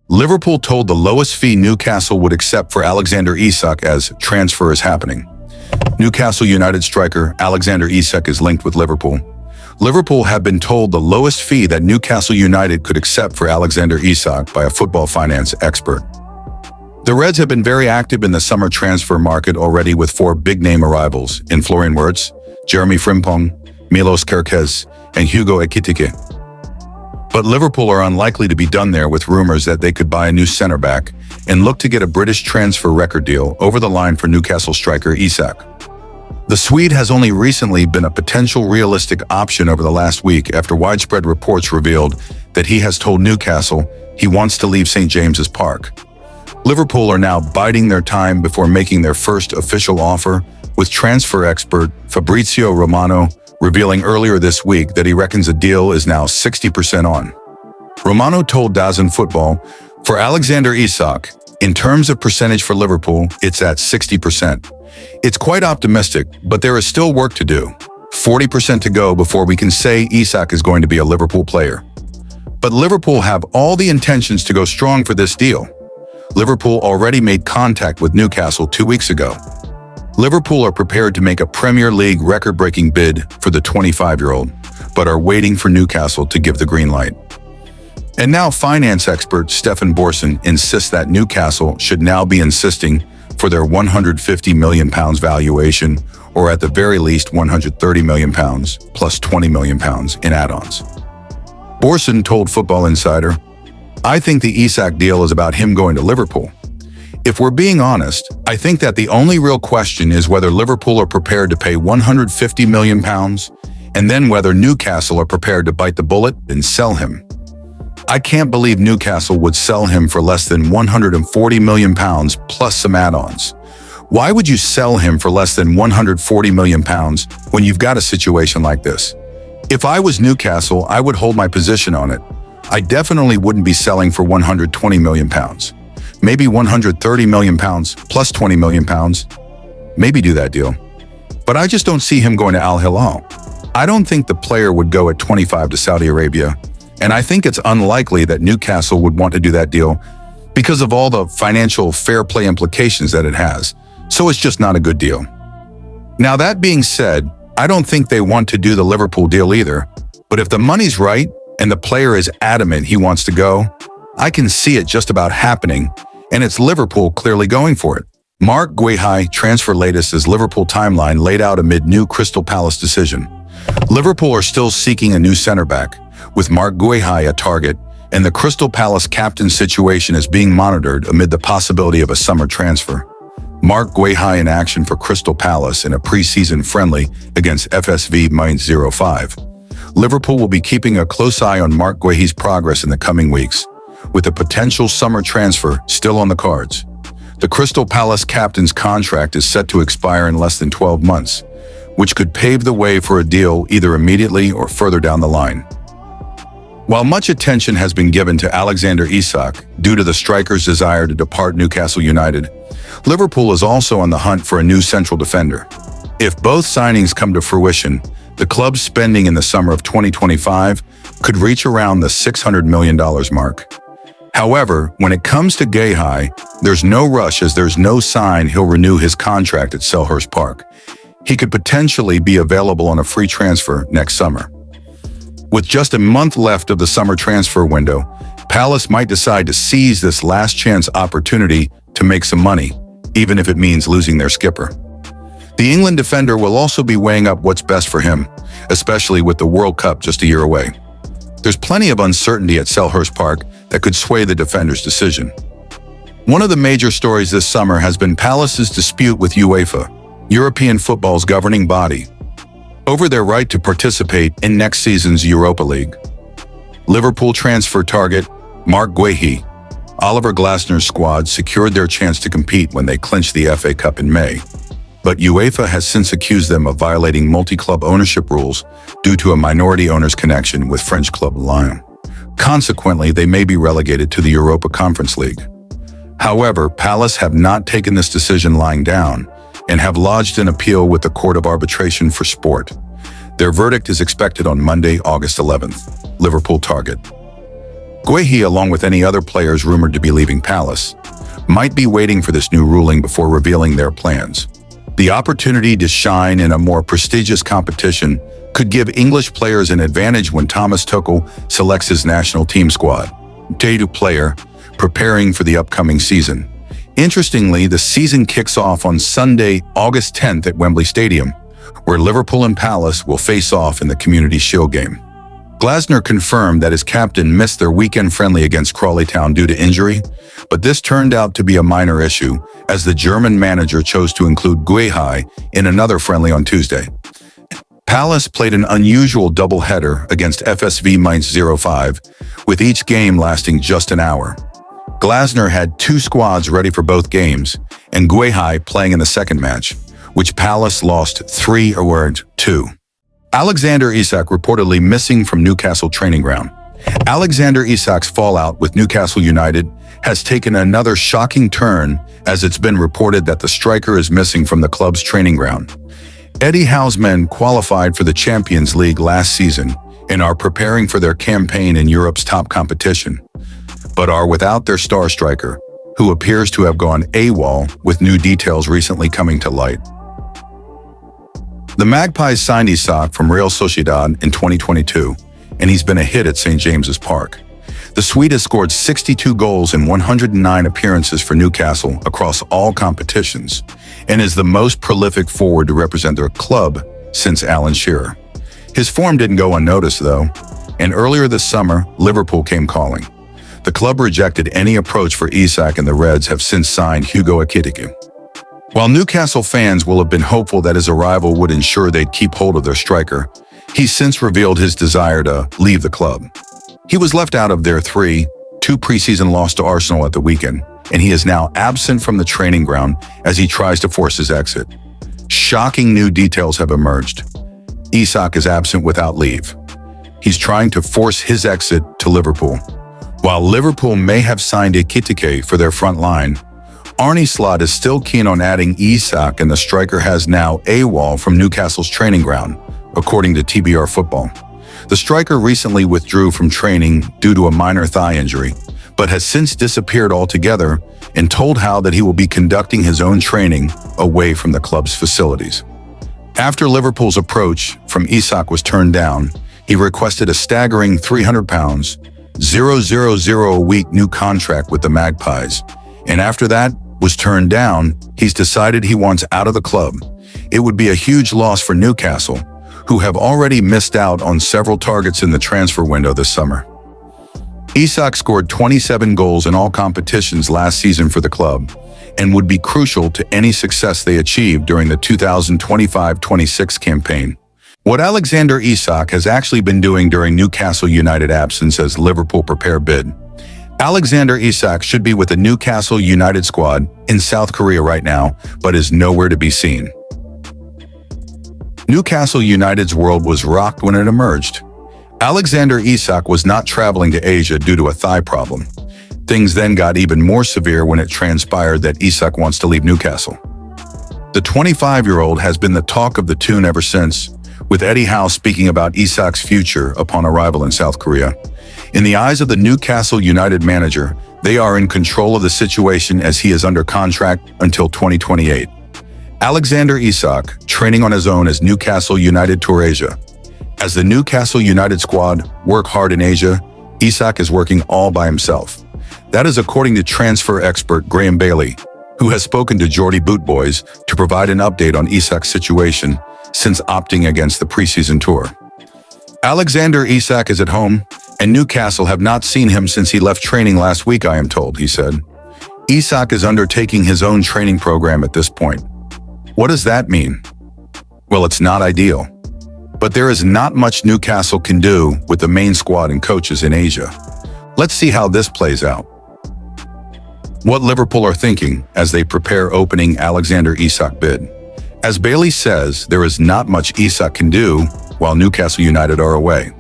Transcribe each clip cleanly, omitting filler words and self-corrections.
Liverpool told the lowest fee Newcastle would accept for Alexander Isak as transfer is happening. Newcastle United striker Alexander Isak is linked with Liverpool. Liverpool have been told the lowest fee that Newcastle United could accept for Alexander Isak by a football finance expert. The Reds have been very active in the summer transfer market already with 4 big-name arrivals in Florian Wirtz, Jeremy Frimpong, Milos Kerkez, and Hugo Ekitike. But Liverpool are unlikely to be done there with rumors that they could buy a new centre-back and look to get a British transfer record deal over the line for Newcastle striker Isak. The Swede has only recently been a potential realistic option over the last week after widespread reports revealed that he has told Newcastle he wants to leave St. James's Park. Liverpool are now biding their time before making their first official offer, with transfer expert Fabrizio Romano revealing earlier this week that he reckons a deal is now 60% on. Romano told DAZN Football, for Alexander Isak, in terms of percentage for Liverpool, it's at 60%. It's quite optimistic, but there is still work to do. 40% to go before we can say Isak is going to be a Liverpool player. But Liverpool have all the intentions to go strong for this deal. Liverpool already made contact with Newcastle 2 weeks ago. Liverpool are prepared to make a Premier League record-breaking bid for the 25-year-old, but are waiting for Newcastle to give the green light. And now finance expert Stefan Borson insists that Newcastle should now be insisting for their £150 million valuation, or at the very least £130 million plus £20 million in add-ons. Borson told Football Insider, I think the Isak deal is about him going to Liverpool. If we're being honest, I think that the only real question is whether Liverpool are prepared to pay £150 million and then whether Newcastle are prepared to bite the bullet and sell him. I can't believe Newcastle would sell him for less than £140 million plus some add-ons. Why would you sell him for less than £140 million when you've got a situation like this? If I was Newcastle, I would hold my position on it. I definitely wouldn't be selling for £120 million. Maybe £130 million plus £20 million. Maybe do that deal. But I just don't see him going to Al Hilal. I don't think the player would go at 25 to Saudi Arabia, and I think it's unlikely that Newcastle would want to do that deal because of all the financial fair play implications that it has. So it's just not a good deal. Now, that being said, I don't think they want to do the Liverpool deal either, but if the money's right and the player is adamant he wants to go, I can see it just about happening, and it's Liverpool clearly going for it. Mark Guhai transfer latest as Liverpool timeline laid out amid new Crystal Palace decision. Liverpool are still seeking a new centre-back, with Mark Guhai a target, and the Crystal Palace captain situation is being monitored amid the possibility of a summer transfer. Mark Guhai in action for Crystal Palace in a pre-season friendly against FSV Mainz 05. Liverpool will be keeping a close eye on Mark Guhai's progress in the coming weeks, with a potential summer transfer still on the cards. The Crystal Palace captain's contract is set to expire in less than 12 months, which could pave the way for a deal either immediately or further down the line. While much attention has been given to Alexander Isak due to the striker's desire to depart Newcastle United, Liverpool is also on the hunt for a new central defender. If both signings come to fruition, the club's spending in the summer of 2025 could reach around the $600 million mark. However, when it comes to Guhai, there's no rush as there's no sign he'll renew his contract at Selhurst Park. He could potentially be available on a free transfer next summer. With just a month left of the summer transfer window, Palace might decide to seize this last chance opportunity to make some money, even if it means losing their skipper. The England defender will also be weighing up what's best for him, especially with the World Cup just a year away. There's plenty of uncertainty at Selhurst Park that could sway the defender's decision. One of the major stories this summer has been Palace's dispute with UEFA, European football's governing body, over their right to participate in next season's Europa League. Liverpool transfer target Mark Guhai, Oliver Glasner's squad secured their chance to compete when they clinched the FA Cup in May. But UEFA has since accused them of violating multi-club ownership rules due to a minority owner's connection with French club Lyon. Consequently, they may be relegated to the Europa Conference League. However, Palace have not taken this decision lying down and have lodged an appeal with the Court of Arbitration for Sport. Their verdict is expected on Monday, August 11th. Liverpool target. Guhai, along with any other players rumored to be leaving Palace, might be waiting for this new ruling before revealing their plans. The opportunity to shine in a more prestigious competition could give English players an advantage when Thomas Tuchel selects his national team squad. Day-to player, preparing for the upcoming season. Interestingly, the season kicks off on Sunday, August 10th at Wembley Stadium, where Liverpool and Palace will face off in the Community Shield game. Glasner confirmed that his captain missed their weekend friendly against Crawley Town due to injury, but this turned out to be a minor issue as the German manager chose to include Guhai in another friendly on Tuesday. Palace played an unusual doubleheader against FSV Mainz 05, with each game lasting just an hour. Glasner had two squads ready for both games, and Guhai playing in the second match, which Palace lost 3-2. Alexander Isak reportedly missing from Newcastle training ground. Alexander Isak's fallout with Newcastle United has taken another shocking turn as it's been reported that the striker is missing from the club's training ground. Eddie Howe's men qualified for the Champions League last season and are preparing for their campaign in Europe's top competition, but are without their star striker, who appears to have gone AWOL, with new details recently coming to light. The Magpies signed Isach from Real Sociedad in 2022, and he's been a hit at St. James's Park. The Swede has scored 62 goals in 109 appearances for Newcastle across all competitions, and is the most prolific forward to represent their club since Alan Shearer. His form didn't go unnoticed, though, and earlier this summer, Liverpool came calling. The club rejected any approach for Isach, and the Reds have since signed Hugo Ekitike. While Newcastle fans will have been hopeful that his arrival would ensure they'd keep hold of their striker, he's since revealed his desire to leave the club. He was left out of their 3-2 preseason loss to Arsenal at the weekend, and he is now absent from the training ground as he tries to force his exit. Shocking new details have emerged. Isach is absent without leave. He's trying to force his exit to Liverpool. While Liverpool may have signed Ekitike for their front line, Arne Slot is still keen on adding Isak, and the striker has now AWOL from Newcastle's training ground, according to TBR Football. The striker recently withdrew from training due to a minor thigh injury, but has since disappeared altogether and told Howe that he will be conducting his own training away from the club's facilities. After Liverpool's approach from Isak was turned down, he requested a staggering £300, $000 a week new contract with the Magpies, and after that was turned down, he's decided he wants out of the club. It would be a huge loss for Newcastle, who have already missed out on several targets in the transfer window this summer. Isak scored 27 goals in all competitions last season for the club, and would be crucial to any success they achieve during the 2025-26 campaign. What Alexander Isak has actually been doing during Newcastle United absence as Liverpool prepare bid. Alexander Isak should be with the Newcastle United squad in South Korea right now, but is nowhere to be seen. Newcastle United's world was rocked when it emerged. Alexander Isak was not traveling to Asia due to a thigh problem. Things then got even more severe when it transpired that Isak wants to leave Newcastle. The 25-year-old has been the talk of the tune ever since, with Eddie Howe speaking about Isak's future upon arrival in South Korea. In the eyes of the Newcastle United manager, they are in control of the situation as he is under contract until 2028. Alexander Isak, training on his own as Newcastle United tour Asia. As the Newcastle United squad work hard in Asia, Isak is working all by himself. That is according to transfer expert Graham Bailey, who has spoken to Geordie Boot Boys to provide an update on Isak's situation since opting against the preseason tour. Alexander Isak is at home, and Newcastle have not seen him since he left training last week, I am told, he said. Isak is undertaking his own training program at this point. What does that mean? Well, it's not ideal. But there is not much Newcastle can do with the main squad and coaches in Asia. Let's see how this plays out. What Liverpool are thinking as they prepare opening Alexander Isak bid. As Bailey says, there is not much Isak can do while Newcastle United are away.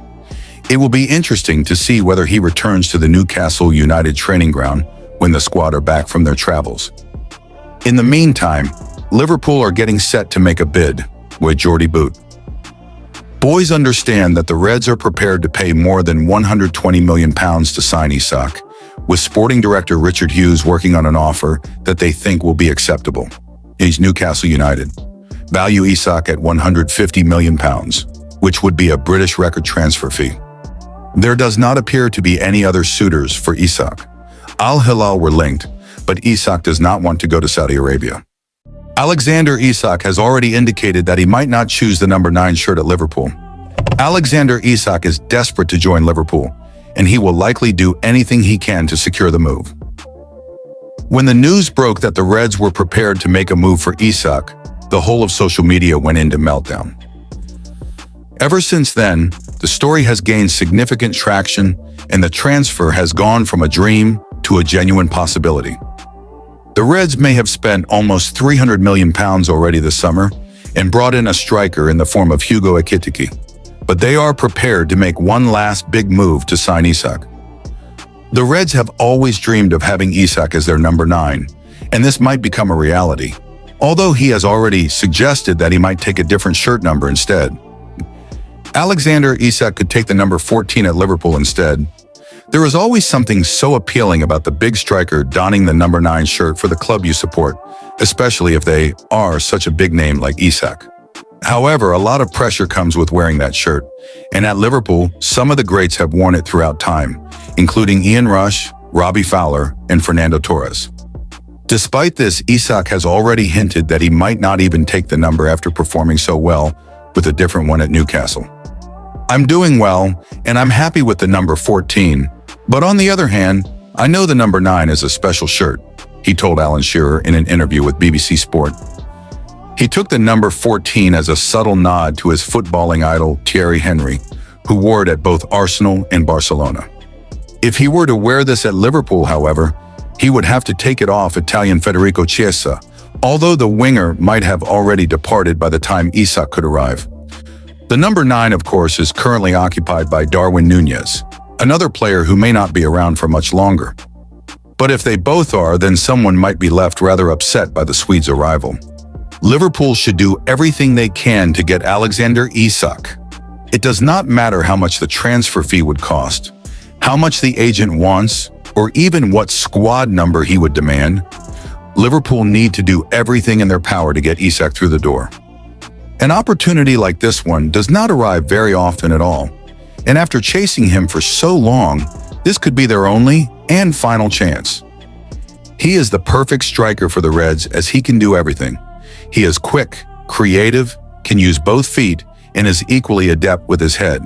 It will be interesting to see whether he returns to the Newcastle United training ground when the squad are back from their travels. In the meantime, Liverpool are getting set to make a bid with Geordie Boot. Boys understand that the Reds are prepared to pay more than £120 million to sign Isak, with sporting director Richard Hughes working on an offer that they think will be acceptable. He's Newcastle United. Value Isak at £150 million, which would be a British record transfer fee. There does not appear to be any other suitors for Isak. Al Hilal were linked, but Isak does not want to go to Saudi Arabia. Alexander Isak has already indicated that he might not choose the number 9 shirt at Liverpool. Alexander Isak is desperate to join Liverpool, and he will likely do anything he can to secure the move. When the news broke that the Reds were prepared to make a move for Isak, the whole of social media went into meltdown. Ever since then, the story has gained significant traction, and the transfer has gone from a dream to a genuine possibility. The Reds may have spent almost £300 million already this summer and brought in a striker in the form of Hugo Ekitike, but they are prepared to make one last big move to sign Isak. The Reds have always dreamed of having Isak as their number 9, and this might become a reality, although he has already suggested that he might take a different shirt number instead. Alexander Isak could take the number 14 at Liverpool instead. There is always something so appealing about the big striker donning the number 9 shirt for the club you support, especially if they are such a big name like Isak. However, a lot of pressure comes with wearing that shirt, and at Liverpool, some of the greats have worn it throughout time, including Ian Rush, Robbie Fowler, and Fernando Torres. Despite this, Isak has already hinted that he might not even take the number after performing so well with a different one at Newcastle. "I'm doing well, and I'm happy with the number 14, but on the other hand, I know the number 9 is a special shirt," he told Alan Shearer in an interview with BBC Sport. He took the number 14 as a subtle nod to his footballing idol Thierry Henry, who wore it at both Arsenal and Barcelona. If he were to wear this at Liverpool, however, he would have to take it off Italian Federico Chiesa, although the winger might have already departed by the time Isak could arrive. The number 9, of course, is currently occupied by Darwin Núñez, another player who may not be around for much longer. But if they both are, then someone might be left rather upset by the Swedes' arrival. Liverpool should do everything they can to get Alexander Isak. It does not matter how much the transfer fee would cost, how much the agent wants, or even what squad number he would demand. Liverpool need to do everything in their power to get Isak through the door. An opportunity like this one does not arrive very often at all, and after chasing him for so long, this could be their only and final chance. He is the perfect striker for the Reds as he can do everything. He is quick, creative, can use both feet, and is equally adept with his head.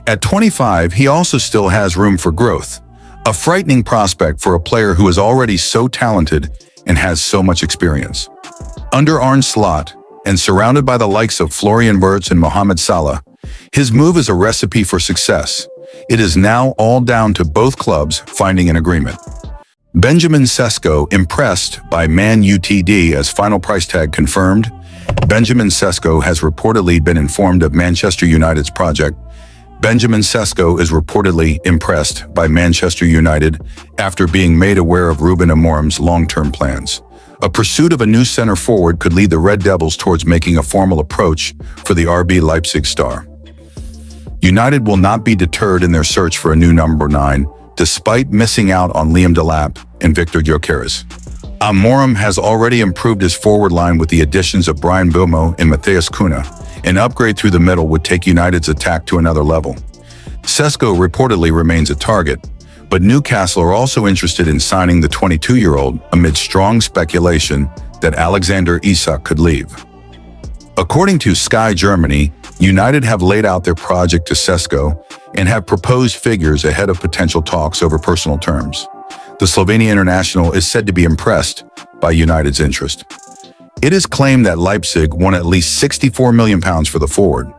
At 25, he also still has room for growth, a frightening prospect for a player who is already so talented and has so much experience. Under Arne Slot, and surrounded by the likes of Florian Wirtz and Mohamed Salah, his move is a recipe for success. It is now all down to both clubs finding an agreement. Benjamin Sesko impressed by Man UTD as final price tag confirmed. Benjamin Sesko has reportedly been informed of Manchester United's project. Benjamin Sesko is reportedly impressed by Manchester United after being made aware of Ruben Amorim's long-term plans. A pursuit of a new center forward could lead the Red Devils towards making a formal approach for the RB Leipzig star. United will not be deterred in their search for a new number 9, despite missing out on Liam Delap and Victor Gyökeres. Amorim has already improved his forward line with the additions of Brian Mbeumo and Matheus Cunha. An upgrade through the middle would take United's attack to another level. Sesko reportedly remains a target, but Newcastle are also interested in signing the 22-year-old amid strong speculation that Alexander Isak could leave. According to Sky Germany, United have laid out their project to Sesko and have proposed figures ahead of potential talks over personal terms. The Slovenia international is said to be impressed by United's interest. It is claimed that Leipzig won at least £64 million for the forward.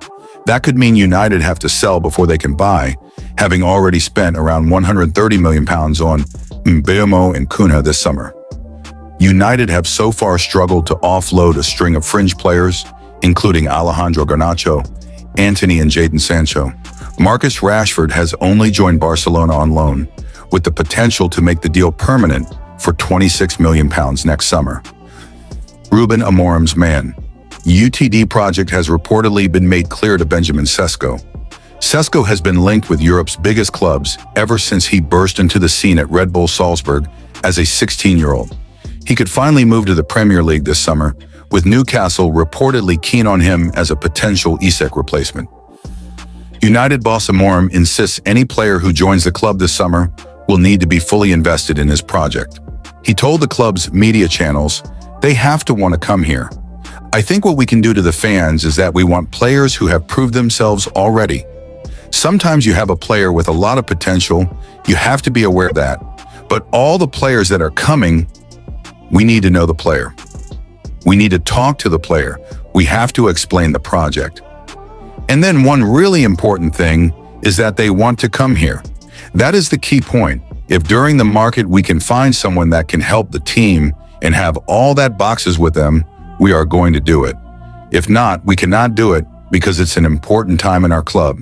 That could mean United have to sell before they can buy, having already spent around £130 million on Mbeumo and Cunha this summer. United have so far struggled to offload a string of fringe players, including Alejandro Garnacho, Antony and Jadon Sancho. Marcus Rashford has only joined Barcelona on loan, with the potential to make the deal permanent for £26 million next summer. Ruben Amorim's man. UTD project has reportedly been made clear to Benjamin Sesko. Sesko has been linked with Europe's biggest clubs ever since he burst into the scene at Red Bull Salzburg as a 16-year-old. He could finally move to the Premier League this summer, with Newcastle reportedly keen on him as a potential Isak replacement. United boss Amorim insists any player who joins the club this summer will need to be fully invested in his project. He told the club's media channels, "They have to want to come here. I think what we can do to the fans is that we want players who have proved themselves already. Sometimes you have a player with a lot of potential, you have to be aware of that. But all the players that are coming, we need to know the player. We need to talk to the player. We have to explain the project. And then one really important thing is that they want to come here. That is the key point. If during the market we can find someone that can help the team and have all that boxes with them, we are going to do it. If not, we cannot do it because it's an important time in our club."